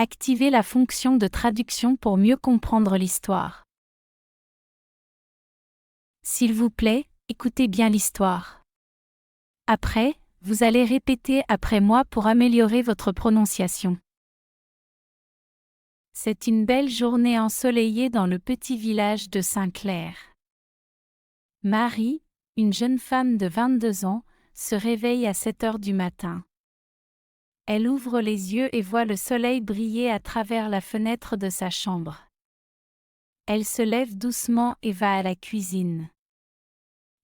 Activez la fonction de traduction pour mieux comprendre l'histoire. S'il vous plaît, écoutez bien l'histoire. Après, vous allez répéter après moi pour améliorer votre prononciation. C'est une belle journée ensoleillée dans le petit village de Saint-Clair. Marie, une jeune femme de 22 ans, se réveille à 7 heures du matin. Elle ouvre les yeux et voit le soleil briller à travers la fenêtre de sa chambre. Elle se lève doucement et va à la cuisine.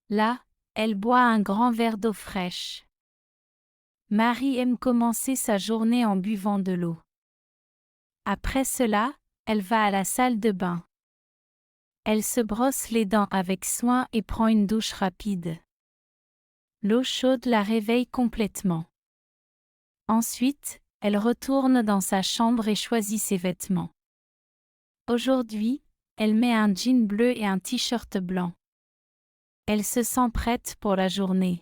Là, elle boit un grand verre d'eau fraîche. Marie aime commencer sa journée en buvant de l'eau. Après cela, elle va à la salle de bain. Elle se brosse les dents avec soin et prend une douche rapide. L'eau chaude la réveille complètement. Ensuite, elle retourne dans sa chambre et choisit ses vêtements. Aujourd'hui, elle met un jean bleu et un t-shirt blanc. Elle se sent prête pour la journée.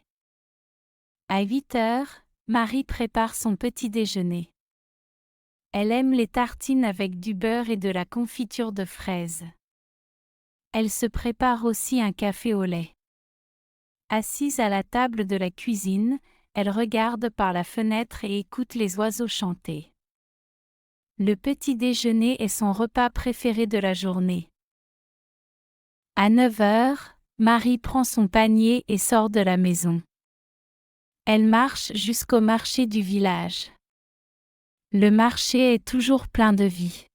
À 8 heures, Marie prépare son petit déjeuner. Elle aime les tartines avec du beurre et de la confiture de fraises. Elle se prépare aussi un café au lait. Assise à la table de la cuisine, elle regarde par la fenêtre et écoute les oiseaux chanter. Le petit déjeuner est son repas préféré de la journée. À 9 heures, Marie prend son panier et sort de la maison. Elle marche jusqu'au marché du village. Le marché est toujours plein de vie.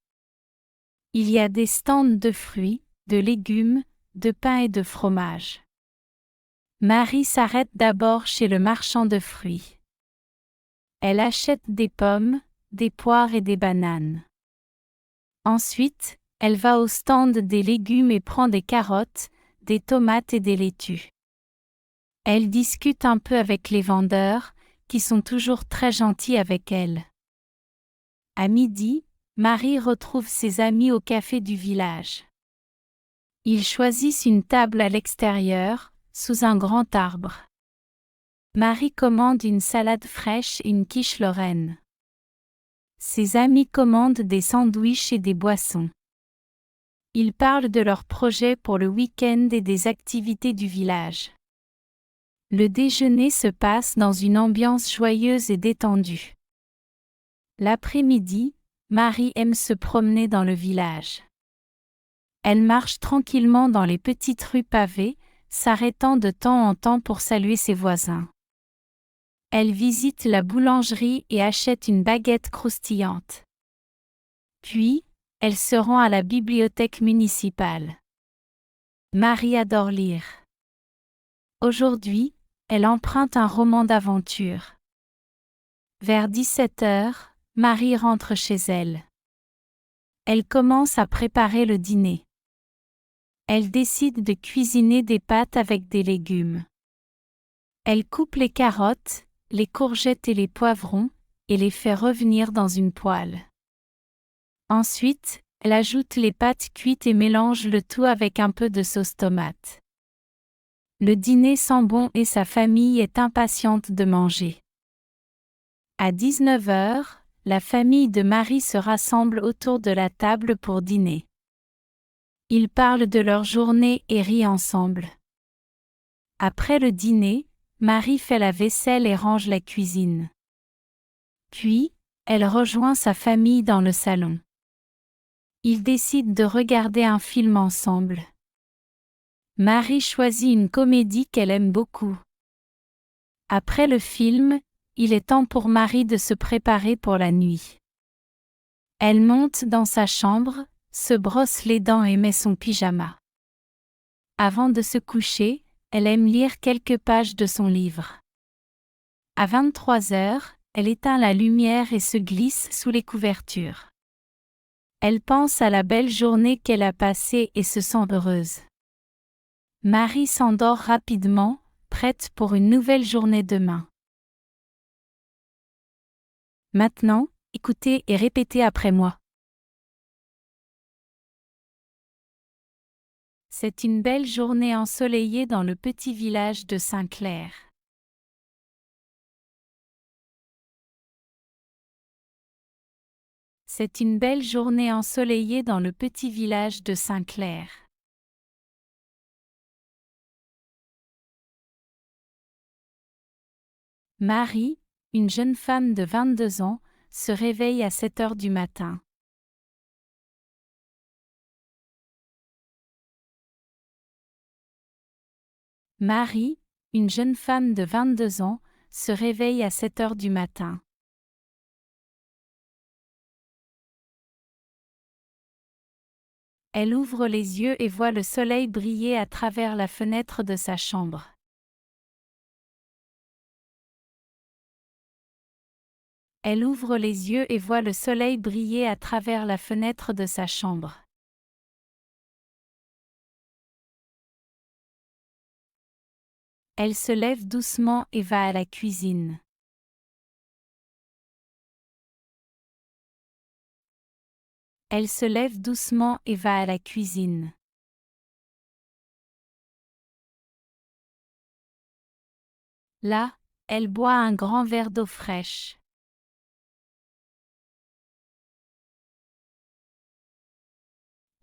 Il y a des stands de fruits, de légumes, de pain et de fromage. Marie s'arrête d'abord chez le marchand de fruits. Elle achète des pommes, des poires et des bananes. Ensuite, elle va au stand des légumes et prend des carottes, des tomates et des laitues. Elle discute un peu avec les vendeurs, qui sont toujours très gentils avec elle. À midi, Marie retrouve ses amis au café du village. Ils choisissent une table à l'extérieur, sous un grand arbre. Marie commande une salade fraîche et une quiche lorraine. Ses amis commandent des sandwichs et des boissons. Ils parlent de leurs projets pour le week-end et des activités du village. Le déjeuner se passe dans une ambiance joyeuse et détendue. L'après-midi, Marie aime se promener dans le village. Elle marche tranquillement dans les petites rues pavées, s'arrêtant de temps en temps pour saluer ses voisins. Elle visite la boulangerie et achète une baguette croustillante. Puis, elle se rend à la bibliothèque municipale. Marie adore lire. Aujourd'hui, elle emprunte un roman d'aventure. Vers 17 heures, Marie rentre chez elle. Elle commence à préparer le dîner. Elle décide de cuisiner des pâtes avec des légumes. Elle coupe les carottes, les courgettes et les poivrons, et les fait revenir dans une poêle. Ensuite, elle ajoute les pâtes cuites et mélange le tout avec un peu de sauce tomate. Le dîner sent bon et sa famille est impatiente de manger. À 19 heures, la famille de Marie se rassemble autour de la table pour dîner. Ils parlent de leur journée et rient ensemble. Après le dîner, Marie fait la vaisselle et range la cuisine. Puis, elle rejoint sa famille dans le salon. Ils décident de regarder un film ensemble. Marie choisit une comédie qu'elle aime beaucoup. Après le film, il est temps pour Marie de se préparer pour la nuit. Elle monte dans sa chambre, se brosse les dents et met son pyjama. Avant de se coucher, elle aime lire quelques pages de son livre. À 23 heures, elle éteint la lumière et se glisse sous les couvertures. Elle pense à la belle journée qu'elle a passée et se sent heureuse. Marie s'endort rapidement, prête pour une nouvelle journée demain. Maintenant, écoutez et répétez après moi. C'est une belle journée ensoleillée dans le petit village de Saint-Clair. C'est une belle journée ensoleillée dans le petit village de Saint-Clair. Marie, une jeune femme de 22 ans, se réveille à 7 heures du matin. Marie, une jeune femme de 22 ans, se réveille à 7 heures du matin. Elle ouvre les yeux et voit le soleil briller à travers la fenêtre de sa chambre. Elle ouvre les yeux et voit le soleil briller à travers la fenêtre de sa chambre. Elle se lève doucement et va à la cuisine. Elle se lève doucement et va à la cuisine. Là, elle boit un grand verre d'eau fraîche.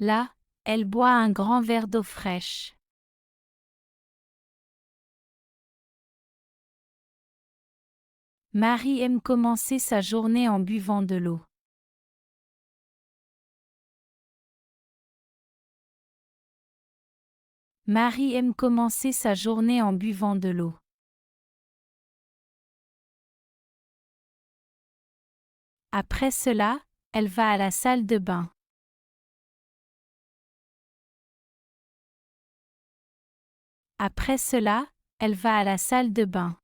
Là, elle boit un grand verre d'eau fraîche. Marie aime commencer sa journée en buvant de l'eau. Marie aime commencer sa journée en buvant de l'eau. Après cela, elle va à la salle de bain. Après cela, elle va à la salle de bain.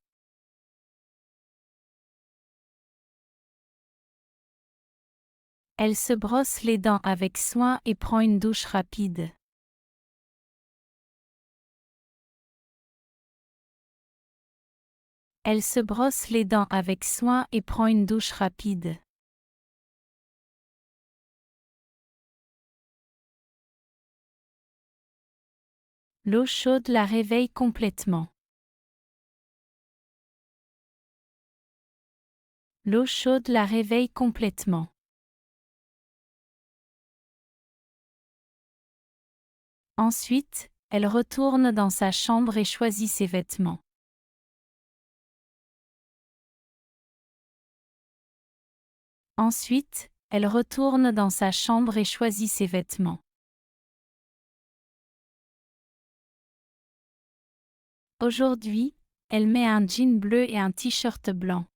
Elle se brosse les dents avec soin et prend une douche rapide. Elle se brosse les dents avec soin et prend une douche rapide. L'eau chaude la réveille complètement. L'eau chaude la réveille complètement. Ensuite, elle retourne dans sa chambre et choisit ses vêtements. Ensuite, elle retourne dans sa chambre et choisit ses vêtements. Aujourd'hui, elle met un jean bleu et un t-shirt blanc.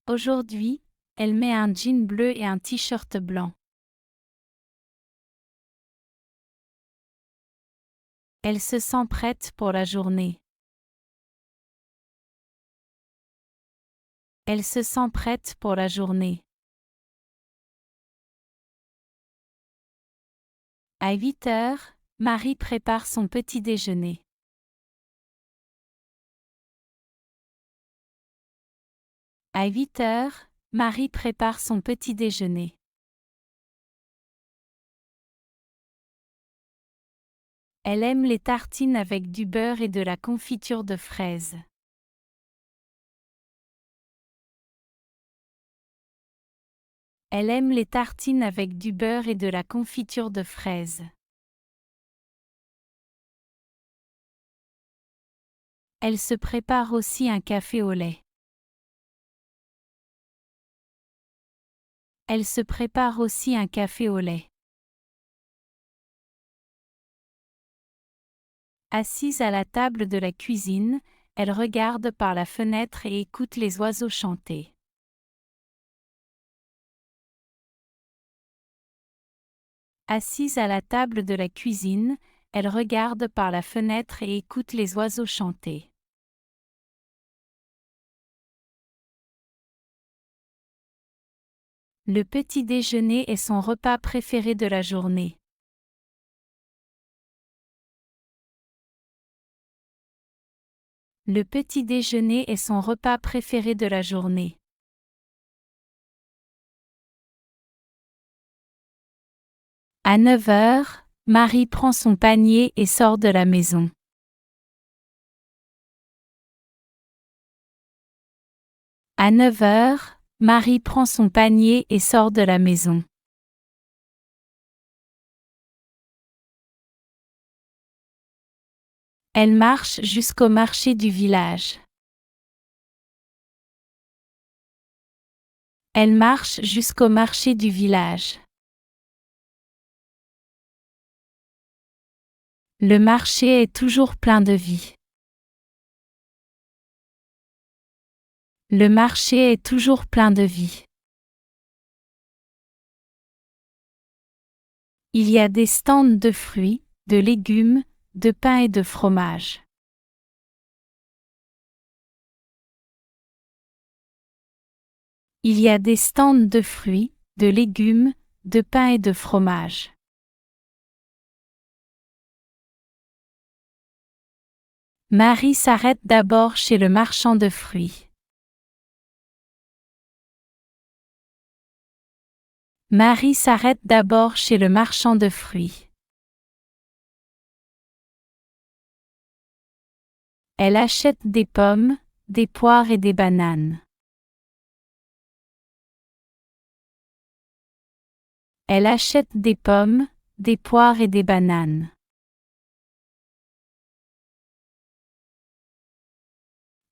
Aujourd'hui, elle met un jean bleu et un t-shirt blanc. Elle se sent prête pour la journée. Elle se sent prête pour la journée. À 8 heures, Marie prépare son petit déjeuner. À 8 heures, Marie prépare son petit déjeuner. Elle aime les tartines avec du beurre et de la confiture de fraises. Elle aime les tartines avec du beurre et de la confiture de fraises. Elle se prépare aussi un café au lait. Elle se prépare aussi un café au lait. Assise à la table de la cuisine, elle regarde par la fenêtre et écoute les oiseaux chanter. Assise à la table de la cuisine, elle regarde par la fenêtre et écoute les oiseaux chanter. Le petit déjeuner est son repas préféré de la journée. Le petit déjeuner est son repas préféré de la journée. À 9 heures, Marie prend son panier et sort de la maison. À 9 heures, Marie prend son panier et sort de la maison. Elle marche jusqu'au marché du village. Elle marche jusqu'au marché du village. Le marché est toujours plein de vie. Le marché est toujours plein de vie. Il y a des stands de fruits, de légumes, de pain et de fromage. Il y a des stands de fruits, de légumes, de pain et de fromage. Marie s'arrête d'abord chez le marchand de fruits. Marie s'arrête d'abord chez le marchand de fruits. Elle achète des pommes, des poires et des bananes. Elle achète des pommes, des poires et des bananes.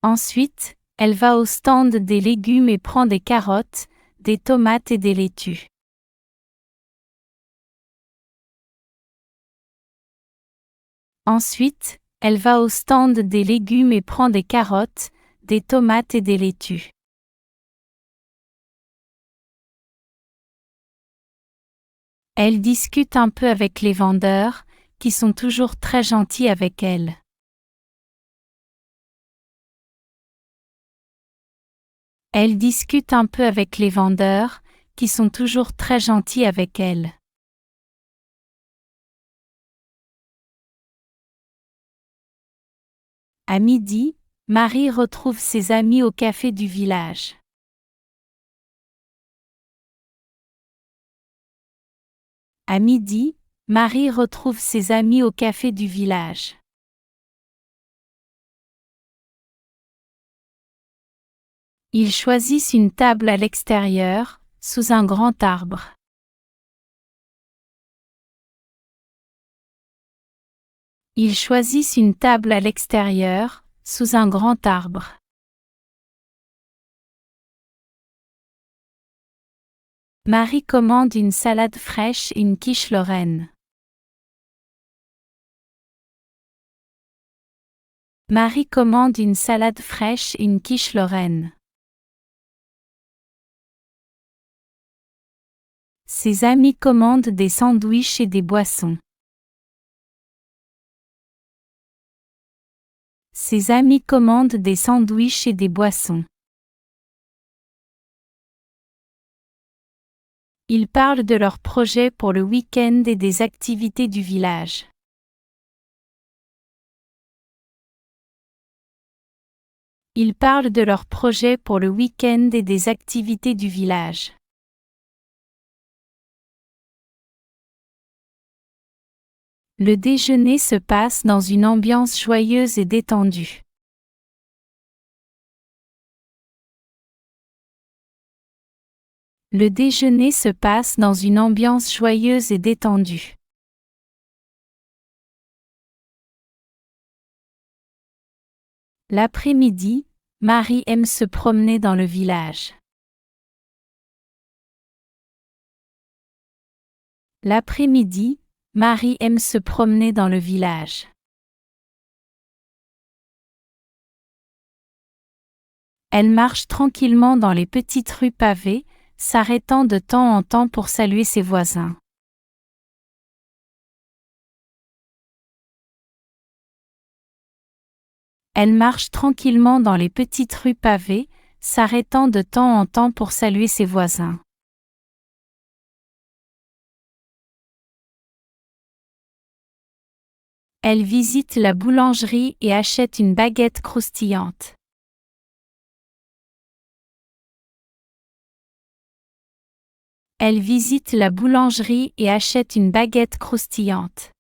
Ensuite, elle va au stand des légumes et prend des carottes, des tomates et des laitues. Ensuite, elle va au stand des légumes et prend des carottes, des tomates et des laitues. Elle discute un peu avec les vendeurs, qui sont toujours très gentils avec elle. Elle discute un peu avec les vendeurs, qui sont toujours très gentils avec elle. À midi, Marie retrouve ses amis au café du village. À midi, Marie retrouve ses amis au café du village. Ils choisissent une table à l'extérieur, sous un grand arbre. Ils choisissent une table à l'extérieur, sous un grand arbre. Marie commande une salade fraîche et une quiche lorraine. Marie commande une salade fraîche et une quiche lorraine. Ses amis commandent des sandwichs et des boissons. Ses amis commandent des sandwichs et des boissons. Ils parlent de leurs projets pour le week-end et des activités du village. Ils parlent de leurs projets pour le week-end et des activités du village. Le déjeuner se passe dans une ambiance joyeuse et détendue. Le déjeuner se passe dans une ambiance joyeuse et détendue. L'après-midi, Marie aime se promener dans le village. L'après-midi, Marie aime se promener dans le village. Elle marche tranquillement dans les petites rues pavées, s'arrêtant de temps en temps pour saluer ses voisins. Elle marche tranquillement dans les petites rues pavées, s'arrêtant de temps en temps pour saluer ses voisins. Elle visite la boulangerie et achète une baguette croustillante. Elle visite la boulangerie et achète une baguette croustillante.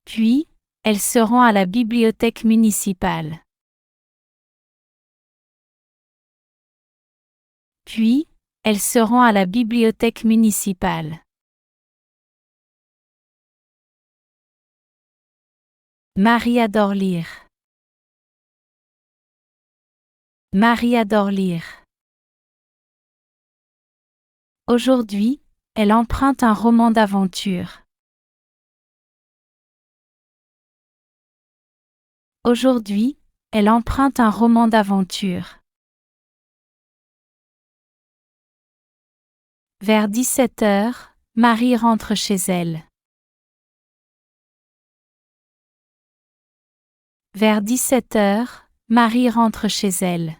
Puis, elles seront à la bibliothèque municipale. Puis, elles seront à la bibliothèque municipale. Marie adore lire. Marie adore lire. Aujourd'hui, elle emprunte un roman d'aventure. Aujourd'hui, elle emprunte un roman d'aventure. Vers 17 heures, Marie rentre chez elle. Vers 17 heures, Marie rentre chez elle.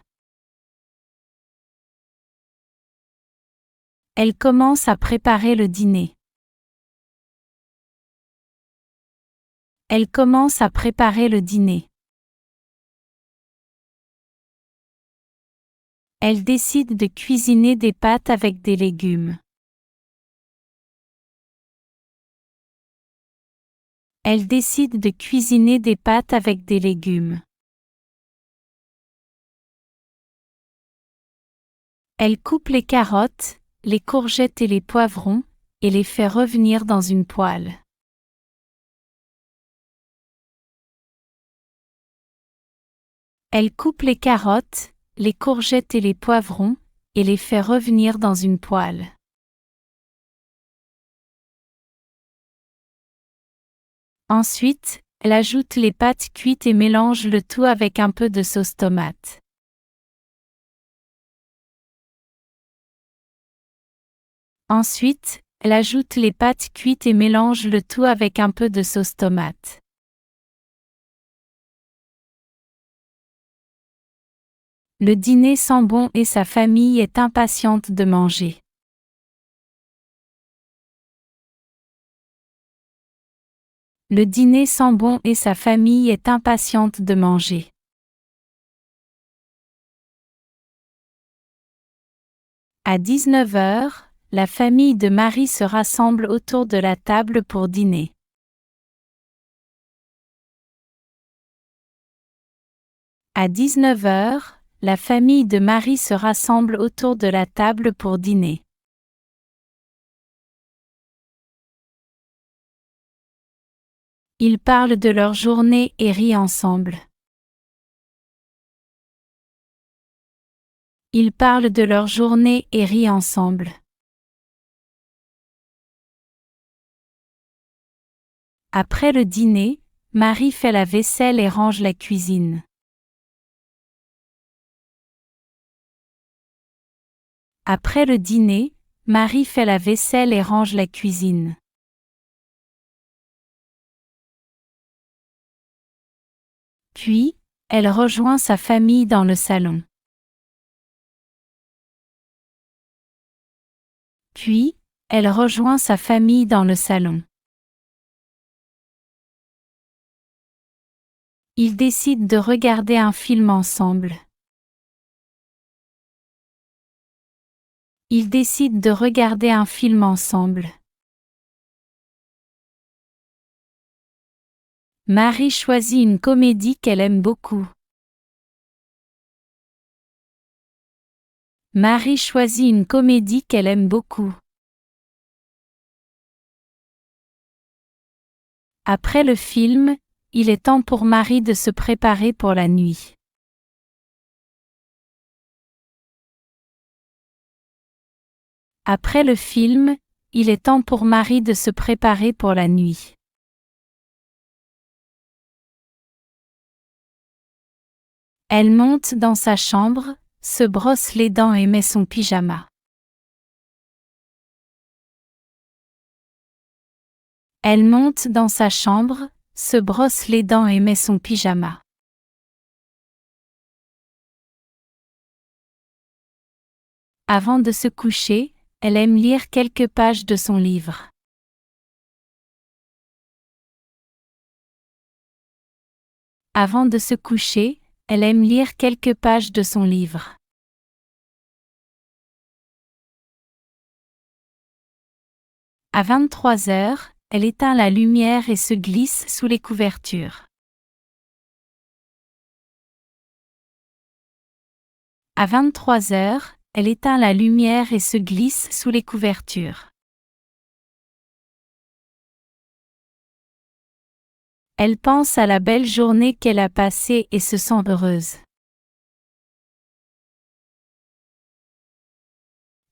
Elle commence à préparer le dîner. Elle commence à préparer le dîner. Elle décide de cuisiner des pâtes avec des légumes. Elle décide de cuisiner des pâtes avec des légumes. Elle coupe les carottes, les courgettes et les poivrons, et les fait revenir dans une poêle. Elle coupe les carottes, les courgettes et les poivrons, et les fait revenir dans une poêle. Ensuite, elle ajoute les pâtes cuites et mélange le tout avec un peu de sauce tomate. Ensuite, elle ajoute les pâtes cuites et mélange le tout avec un peu de sauce tomate. Le dîner sent bon et sa famille est impatiente de manger. Le dîner sent bon et sa famille est impatiente de manger. À 19 heures, la famille de Marie se rassemble autour de la table pour dîner. À 19 heures, la famille de Marie se rassemble autour de la table pour dîner. Ils parlent de leur journée et rient ensemble. Ils parlent de leur journée et rient ensemble. Après le dîner, Marie fait la vaisselle et range la cuisine. Après le dîner, Marie fait la vaisselle et range la cuisine. Puis, elle rejoint sa famille dans le salon. Puis, elle rejoint sa famille dans le salon. Ils décident de regarder un film ensemble. Ils décident de regarder un film ensemble. Marie choisit une comédie qu'elle aime beaucoup. Marie choisit une comédie qu'elle aime beaucoup. Après le film, il est temps pour Marie de se préparer pour la nuit. Après le film, il est temps pour Marie de se préparer pour la nuit. Elle monte dans sa chambre, se brosse les dents et met son pyjama. Elle monte dans sa chambre, se brosse les dents et met son pyjama. Avant de se coucher, elle aime lire quelques pages de son livre. Avant de se coucher, elle aime lire quelques pages de son livre. À 23 heures, elle éteint la lumière et se glisse sous les couvertures. À 23 heures, elle éteint la lumière et se glisse sous les couvertures. Elle pense à la belle journée qu'elle a passée et se sent heureuse.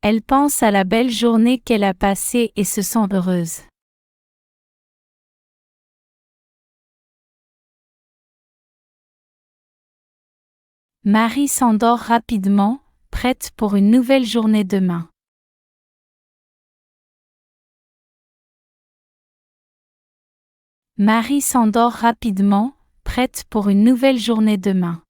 Elle pense à la belle journée qu'elle a passée et se sent heureuse. Marie s'endort rapidement, prête pour une nouvelle journée demain. Marie s'endort rapidement, prête pour une nouvelle journée demain.